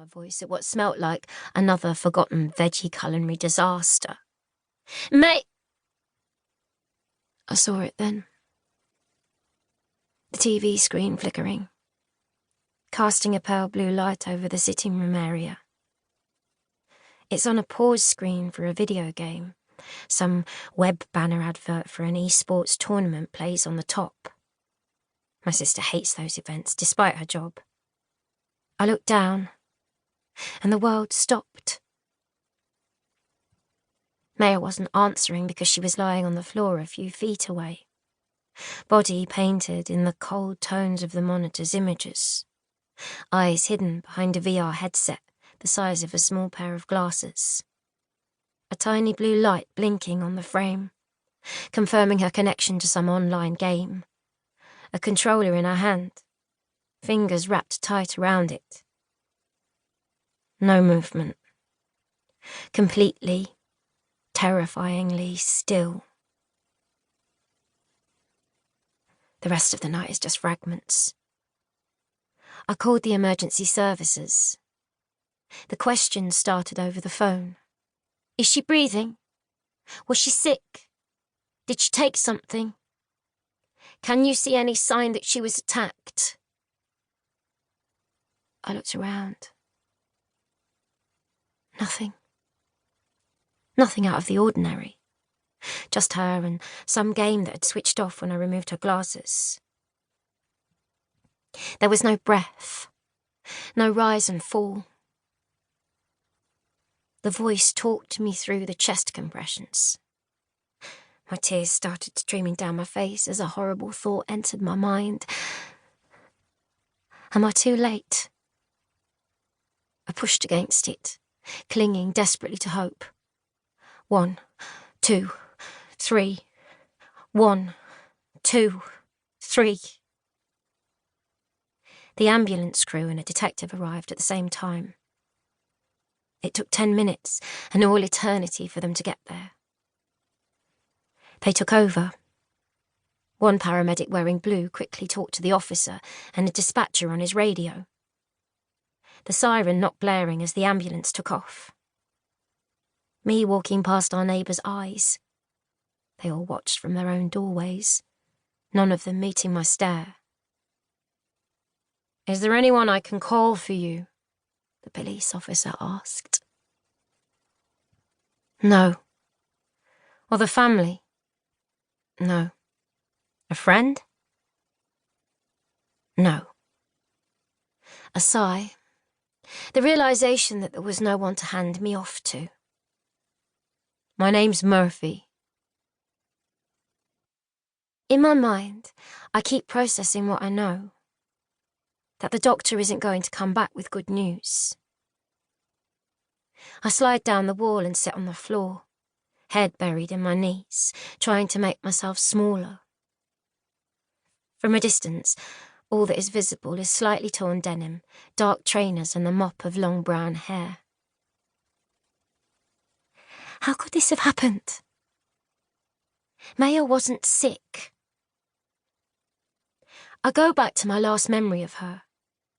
voice at what smelt like another forgotten veggie culinary disaster. May... I saw it then. The TV screen flickering, casting a pale blue light over the sitting room area. It's on a pause screen for a video game. Some web banner advert for an eSports tournament plays on the top. My sister hates those events, despite her job. I looked down, and the world stopped. Maya wasn't answering because she was lying on the floor a few feet away, body painted in the cold tones of the monitor's images, eyes hidden behind a VR headset the size of a small pair of glasses. A tiny blue light blinking on the frame, confirming her connection to some online game. A controller in her hand, fingers wrapped tight around it. No movement. Completely, terrifyingly still. The rest of the night is just fragments. I called the emergency services. The questions started over the phone. Is she breathing? Was she sick? Did she take something? Can you see any sign that she was attacked? I looked around. Nothing. Nothing out of the ordinary. Just her and some game that had switched off when I removed her glasses. There was no breath, no rise and fall. The voice talked me through the chest compressions. My tears started streaming down my face as a horrible thought entered my mind. Am I too late? I pushed against it, clinging desperately to hope. 1, 2, 3. 1, 2, 3. The ambulance crew and a detective arrived at the same time. It took 10 minutes and all eternity for them to get there. They took over. One paramedic wearing blue quickly talked to the officer and a dispatcher on his radio. The siren not blaring as the ambulance took off. Me walking past our neighbours' eyes. They all watched from their own doorways, none of them meeting my stare. Is there anyone I can call for you? The police officer asked. No. Or the family? No. A friend? No. A sigh. The realisation that there was no one to hand me off to. My name's Murphy. In my mind, I keep processing what I know. That the doctor isn't going to come back with good news. I slide down the wall and sit on the floor, head buried in my knees, trying to make myself smaller. From a distance, all that is visible is slightly torn denim, dark trainers and a mop of long brown hair. How could this have happened? Maya wasn't sick. I go back to my last memory of her,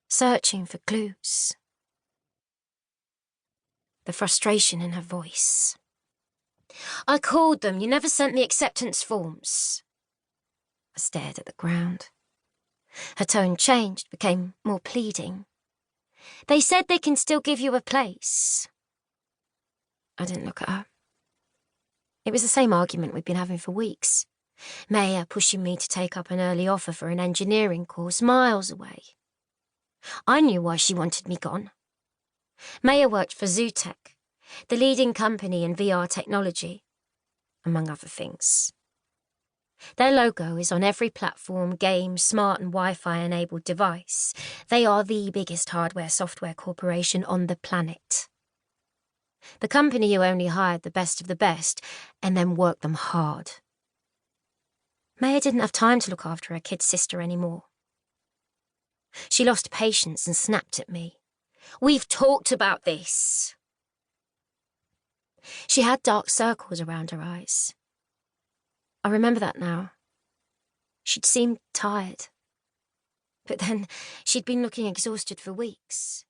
searching for clues. The frustration in her voice. I called them. You never sent me acceptance forms. I stared at the ground. Her tone changed, became more pleading. They said they can still give you a place. I didn't look at her. It was the same argument we'd been having for weeks. Maya pushing me to take up an early offer for an engineering course miles away. I knew why she wanted me gone. Maya worked for Zootech, the leading company in VR technology, among other things. Their logo is on every platform, game, smart and Wi-Fi enabled device. They are the biggest hardware-software corporation on the planet. The company who only hired the best of the best and then worked them hard. Maya didn't have time to look after her kid sister anymore. She lost patience and snapped at me. We've talked about this. She had dark circles around her eyes. I remember that now. She'd seemed tired. But then she'd been looking exhausted for weeks.